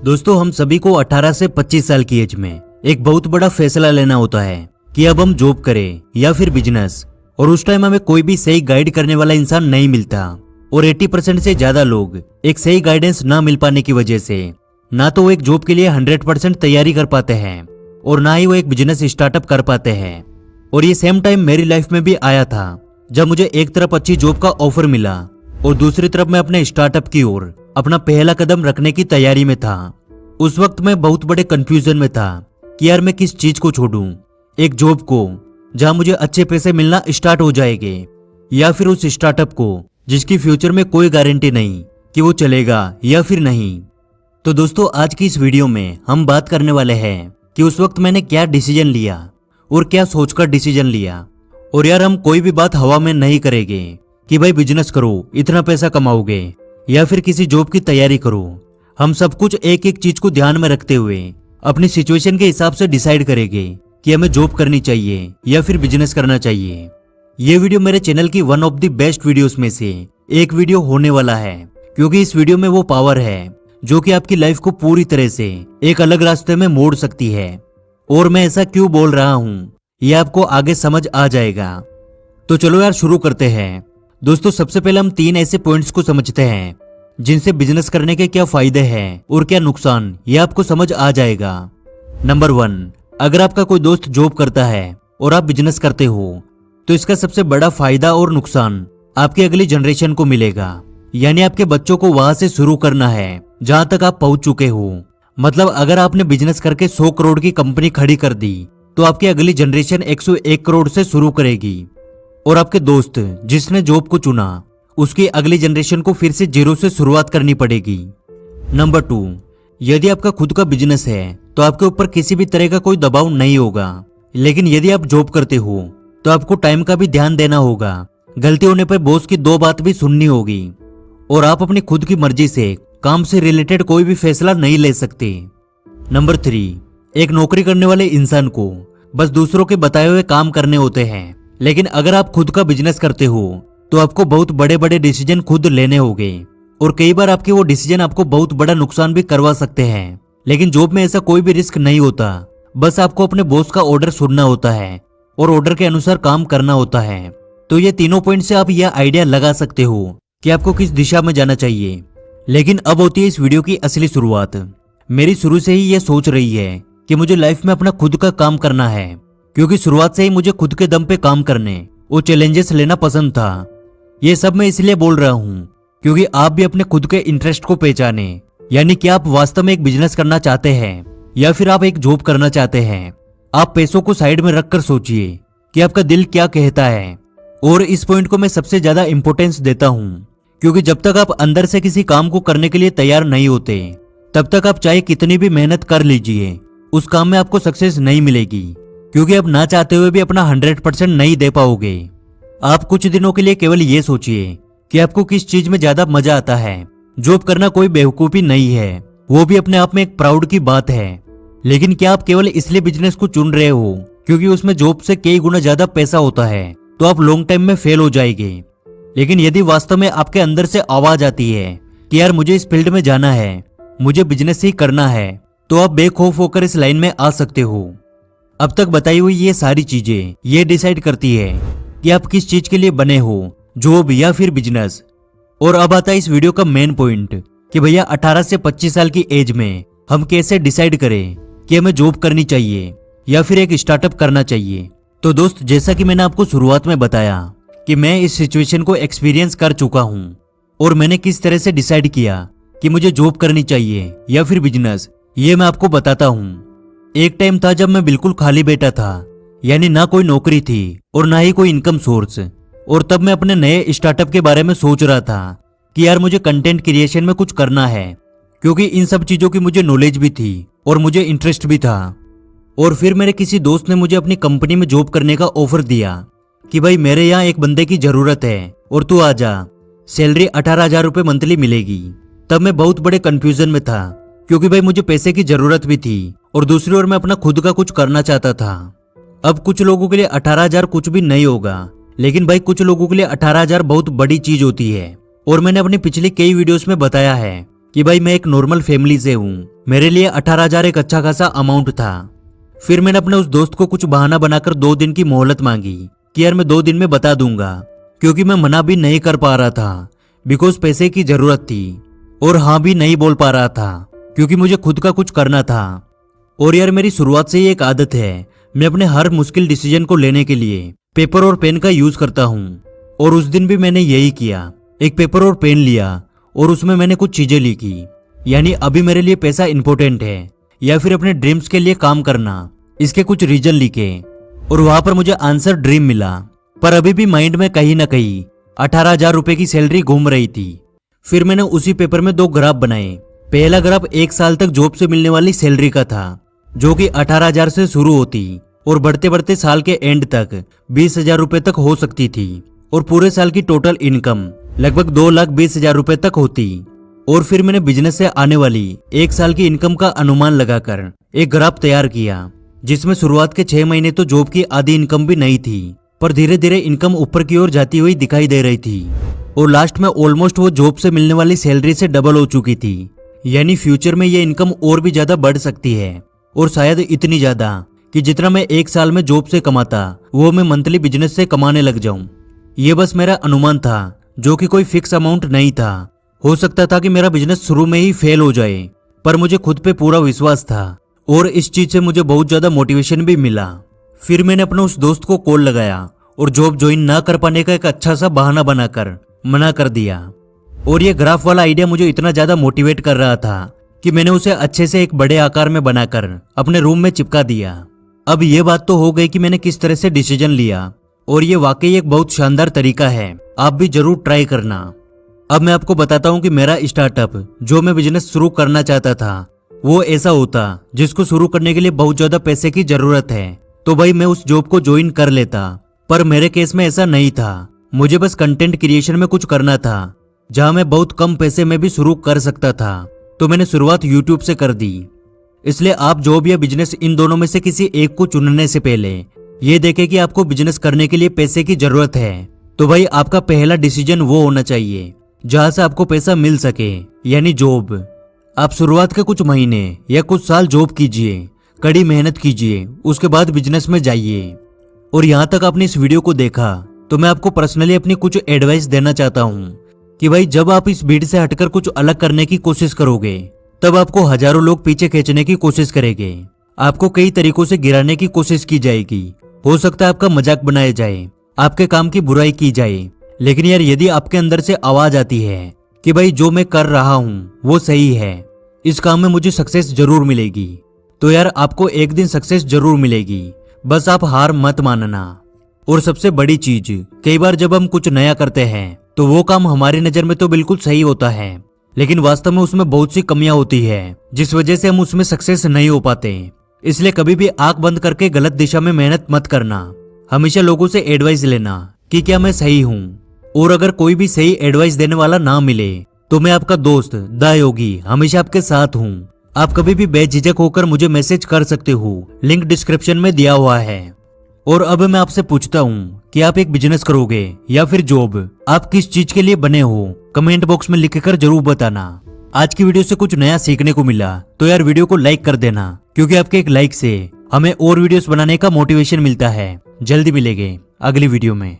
दोस्तों हम सभी को 18 से 25 साल की एज में एक बहुत बड़ा फैसला लेना होता है कि अब हम जॉब करें या फिर बिजनेस। और उस टाइम हमें कोई भी सही गाइड करने वाला इंसान नहीं मिलता और 80% से ज्यादा लोग एक सही गाइडेंस ना मिल पाने की वजह से ना तो वो एक जॉब के लिए 100% तैयारी कर पाते हैं और ना ही वो एक बिजनेस स्टार्टअप कर पाते हैं। और ये सेम टाइम मेरी लाइफ में भी आया था जब मुझे एक तरफ अच्छी जॉब का ऑफर मिला और दूसरी तरफ मैं अपने स्टार्टअप की ओर अपना पहला कदम रखने की तैयारी में था। उस वक्त मैं बहुत बड़े कंफ्यूजन में था कि यार मैं किस चीज को छोड़ूं, एक जॉब को जहां मुझे अच्छे पैसे मिलना स्टार्ट हो जाएंगे या फिर उस स्टार्टअप को जिसकी फ्यूचर में कोई गारंटी नहीं कि वो चलेगा या फिर नहीं। तो दोस्तों आज की इस वीडियो में हम बात करने वाले हैं कि उस वक्त मैंने क्या डिसीजन लिया और क्या सोचकर डिसीजन लिया। और यार हम कोई भी बात हवा में नहीं करेंगे कि भाई बिजनेस करो इतना पैसा कमाओगे या फिर किसी जॉब की तैयारी करो। हम सब कुछ एक एक चीज को ध्यान में रखते हुए अपनी सिचुएशन के हिसाब से डिसाइड करेंगे कि हमें जॉब करनी चाहिए या फिर बिजनेस करना चाहिए। ये वीडियो मेरे चैनल की one of the best videos में से एक वीडियो होने वाला है, क्योंकि इस वीडियो में वो पावर है जो कि आपकी लाइफ को पूरी तरह से एक अलग रास्ते में मोड़ सकती है। और मैं ऐसा क्यों बोल रहा हूँ ये आपको आगे समझ आ जाएगा। तो चलो यार शुरू करते हैं। दोस्तों सबसे पहले हम 3 ऐसे पॉइंट्स को समझते हैं जिनसे बिजनेस करने के क्या फायदे हैं और क्या नुकसान, ये आपको समझ आ जाएगा। नंबर 1, अगर आपका कोई दोस्त जॉब करता है और आप बिजनेस करते हो तो इसका सबसे बड़ा फायदा और नुकसान आपकी अगली जनरेशन को मिलेगा। यानी आपके बच्चों को वहां से शुरू करना है जहां तक आप पहुंच चुके हो। मतलब अगर आपने बिजनेस करके 100 करोड़ की कंपनी खड़ी कर दी तो आपकी अगली जनरेशन 101 करोड़ से शुरू करेगी। और आपके दोस्त जिसने जॉब को चुना उसकी अगली जनरेशन को फिर से जीरो से शुरुआत करनी पड़ेगी। नंबर 2, यदि आपका खुद का बिजनेस है तो आपके ऊपर किसी भी तरह का कोई दबाव नहीं होगा। लेकिन यदि आप जॉब करते हो तो आपको टाइम का भी ध्यान देना होगा। गलती होने पर बॉस की 2 बात भी सुननी होगी और आप अपनी खुद की मर्जी से काम से रिलेटेड कोई भी फैसला नहीं ले सकते। नंबर 3, एक नौकरी करने वाले इंसान को बस दूसरों के बताए हुए काम करने होते हैं। लेकिन अगर आप खुद का बिजनेस करते हो तो आपको बहुत बड़े बड़े डिसीजन खुद लेने होंगे और कई बार आपके वो डिसीजन आपको बहुत बड़ा नुकसान भी करवा सकते हैं। लेकिन जॉब में ऐसा कोई भी रिस्क नहीं होता, बस आपको अपने बॉस का ऑर्डर सुनना होता है और ऑर्डर के अनुसार काम करना होता है। तो ये तीनों पॉइंट से आप यह आइडिया लगा सकते हो कि आपको किस दिशा में जाना चाहिए। लेकिन अब होती है इस वीडियो की असली शुरुआत। मेरी शुरू से ही यह सोच रही है कि मुझे लाइफ में अपना खुद का काम करना है, क्योंकि शुरुआत से ही मुझे खुद के दम पे काम करने और चैलेंजेस लेना पसंद था। ये सब मैं इसलिए बोल रहा हूँ क्योंकि आप भी अपने खुद के इंटरेस्ट को पहचाने। यानी कि आप वास्तव में एक बिजनेस करना चाहते हैं या फिर आप एक जॉब करना चाहते हैं। आप पैसों को साइड में रखकर सोचिए कि आपका दिल क्या कहता है। और इस पॉइंट को मैं सबसे ज्यादा इंपॉर्टेंस देता हूँ, क्योंकि जब तक आप अंदर से किसी काम को करने के लिए तैयार नहीं होते तब तक आप चाहे कितनी भी मेहनत कर लीजिए उस काम में आपको सक्सेस नहीं मिलेगी, क्योंकि आप ना चाहते हुए भी अपना 100% नहीं दे पाओगे। आप कुछ दिनों के लिए केवल ये सोचिए कि आपको किस चीज में ज्यादा मजा आता है। जॉब करना कोई बेवकूफी नहीं है, वो भी अपने आप में एक प्राउड की बात है। लेकिन क्या आप केवल इसलिए बिजनेस को चुन रहे हो क्योंकि उसमें जॉब से कई गुना ज्यादा पैसा होता है तो आप लॉन्ग टाइम में फेल हो जाएंगे। लेकिन यदि वास्तव में आपके अंदर से आवाज आती है कि यार मुझे इस फील्ड में जाना है, मुझे बिजनेस ही करना है, तो आप बेखौफ होकर इस लाइन में आ सकते हो। अब तक बताई हुई ये सारी चीजें ये डिसाइड करती है कि आप किस चीज के लिए बने हो, जॉब या फिर बिजनेस। और अब आता है इस वीडियो का मेन पॉइंट कि भैया 18 से 25 साल की एज में हम कैसे डिसाइड करें कि हमें जॉब करनी चाहिए या फिर एक स्टार्टअप करना चाहिए। तो दोस्त जैसा कि मैंने आपको शुरुआत में बताया कि मैं इस सिचुएशन को एक्सपीरियंस कर चुका हूँ और मैंने किस तरह से डिसाइड किया कि मुझे जॉब करनी चाहिए या फिर बिजनेस, ये मैं आपको बताता हूँ। एक टाइम था जब मैं बिल्कुल खाली बैठा था, यानी ना कोई नौकरी थी और ना ही कोई इनकम सोर्स। और तब मैं अपने नए स्टार्टअप के बारे में सोच रहा था कि यार मुझे कंटेंट क्रिएशन में कुछ करना है, क्योंकि इन सब चीजों की मुझे नॉलेज भी थी और मुझे इंटरेस्ट भी था। और फिर मेरे किसी दोस्त ने मुझे अपनी कंपनी में जॉब करने का ऑफर दिया कि भाई मेरे यहाँ एक बंदे की जरूरत है और तू आ जा, सैलरी 18,000 रुपये मंथली मिलेगी। तब मैं बहुत बड़े कंफ्यूजन में था, क्योंकि भाई मुझे पैसे की जरूरत भी थी और दूसरी ओर मैं अपना खुद का कुछ करना चाहता था। अब कुछ लोगों के लिए 18,000 कुछ भी नहीं होगा, लेकिन भाई कुछ लोगों के लिए 18,000 बहुत बड़ी चीज होती है। और मैंने अपनी पिछली कई वीडियोस में बताया है कि भाई मैं एक नॉर्मल फैमिली से हूँ, मेरे लिए 18,000 एक अच्छा खासा अमाउंट था। फिर मैंने अपने उस दोस्त को कुछ बहाना बनाकर 2 दिन की मोहलत मांगी कि यार मैं 2 दिन में बता दूंगा, क्योंकि मैं मना भी नहीं कर पा रहा था बिकॉज पैसे की जरूरत थी, और हाँ भी नहीं बोल पा रहा था क्योंकि मुझे खुद का कुछ करना था। और यार मेरी शुरुआत से ही एक आदत है, मैं अपने हर मुश्किल डिसीजन को लेने के लिए पेपर और पेन का यूज करता हूँ। और उस दिन भी मैंने यही किया, एक पेपर और पेन लिया और उसमें मैंने कुछ चीजें लिखी। यानी अभी मेरे लिए पैसा इंपॉर्टेंट है या फिर अपने ड्रीम्स के लिए काम करना, इसके कुछ रीजन लिखे। और वहां पर मुझे आंसर ड्रीम मिला, पर अभी भी माइंड में कहीं ना कहीं 18,000 रुपए की सैलरी घूम रही थी। फिर मैंने उसी पेपर में 2 ग्राफ बनाए। पहला ग्राफ 1 साल तक जॉब से मिलने वाली सैलरी का था, जो कि 18,000 से शुरू होती और बढ़ते बढ़ते साल के एंड तक 20,000 रुपए तक हो सकती थी, और पूरे साल की टोटल इनकम लगभग 2,20,000 रुपए तक होती। और फिर मैंने बिजनेस से आने वाली 1 साल की इनकम का अनुमान लगाकर एक ग्राफ तैयार किया, जिसमें शुरुआत के 6 महीने तो जॉब की आधी इनकम भी नहीं थी, पर धीरे धीरे इनकम ऊपर की ओर जाती हुई दिखाई दे रही थी। और लास्ट में ऑलमोस्ट वो जॉब से मिलने वाली सैलरी से डबल हो चुकी थी। यानी फ्यूचर में ये इनकम और भी ज्यादा बढ़ सकती है, और शायद इतनी ज्यादा कि जितना मैं 1 साल में जॉब से कमाता वो मैं मंथली बिजनेस से कमाने लग जाऊं। ये बस मेरा अनुमान था, जो कि कोई फिक्स अमाउंट नहीं था। हो सकता था कि मेरा बिजनेस शुरू में ही फेल हो जाए, पर मुझे खुद पे पूरा विश्वास था और इस चीज से मुझे बहुत ज्यादा मोटिवेशन भी मिला। फिर मैंने अपने उस दोस्त को कॉल लगाया और जॉब ज्वाइन ना कर पाने का एक अच्छा सा बहाना बनाकर मना कर दिया। और ये ग्राफ वाला आइडिया मुझे इतना ज्यादा मोटिवेट कर रहा था कि मैंने उसे अच्छे से एक बड़े आकार में बनाकर अपने रूम में चिपका दिया। अब ये बात तो हो गई कि मैंने किस तरह से डिसीजन लिया, और ये वाकई एक बहुत शानदार तरीका है, आप भी जरूर ट्राई करना। अब मैं आपको बताता हूँ कि मेरा स्टार्टअप, जो मैं बिजनेस शुरू करना चाहता था, वो ऐसा होता जिसको शुरू करने के लिए बहुत ज्यादा पैसे की जरूरत है, तो भाई मैं उस जॉब को ज्वाइन कर लेता। पर मेरे केस में ऐसा नहीं था, मुझे बस कंटेंट क्रिएशन में कुछ करना था, जहां मैं बहुत कम पैसे में भी शुरू कर सकता था। तो मैंने शुरुआत यूट्यूब से कर दी। इसलिए आप जॉब या बिजनेस, इन दोनों में से किसी एक को चुनने से पहले ये देखें कि आपको बिजनेस करने के लिए पैसे की जरूरत है, तो भाई आपका पहला डिसीजन वो होना चाहिए जहां से आपको पैसा मिल सके, यानी जॉब। आप शुरुआत के कुछ महीने या कुछ साल जॉब कीजिए, कड़ी मेहनत कीजिए, उसके बाद बिजनेस में जाइए। और यहाँ तक आपने इस वीडियो को देखा तो मैं आपको पर्सनली अपनी कुछ एडवाइस देना चाहता हूँ कि भाई जब आप इस भीड़ से हटकर कुछ अलग करने की कोशिश करोगे, तब आपको हजारों लोग पीछे खींचने की कोशिश करेंगे, आपको कई तरीकों से गिराने की कोशिश की जाएगी। हो सकता है आपका मजाक बनाया जाए, आपके काम की बुराई की जाए, लेकिन यार यदि आपके अंदर से आवाज आती है कि भाई जो मैं कर रहा हूँ वो सही है, इस काम में मुझे सक्सेस जरूर मिलेगी, तो यार आपको एक दिन सक्सेस जरूर मिलेगी। बस आप हार मत मानना। और सबसे बड़ी चीज, कई बार जब हम कुछ नया करते हैं तो वो काम हमारी नजर में तो बिल्कुल सही होता है, लेकिन वास्तव में उसमें बहुत सी कमियां होती है, जिस वजह से हम उसमें सक्सेस नहीं हो पाते। इसलिए कभी भी आंख बंद करके गलत दिशा में मेहनत मत करना। हमेशा लोगों से एडवाइस लेना कि क्या मैं सही हूँ, और अगर कोई भी सही एडवाइस देने वाला ना मिले तो मैं आपका दोस्त द योगी हमेशा आपके साथ हूँ। आप कभी भी बेझिझक होकर मुझे मैसेज कर सकते हो, लिंक डिस्क्रिप्शन में दिया हुआ है। और अब मैं आपसे पूछता हूँ कि आप एक बिजनेस करोगे या फिर जॉब, आप किस चीज के लिए बने हो? कमेंट बॉक्स में लिखकर जरूर बताना। आज की वीडियो से कुछ नया सीखने को मिला तो यार वीडियो को लाइक कर देना, क्योंकि आपके एक लाइक से हमें और वीडियोस बनाने का मोटिवेशन मिलता है। जल्दी मिलेंगे अगली वीडियो में।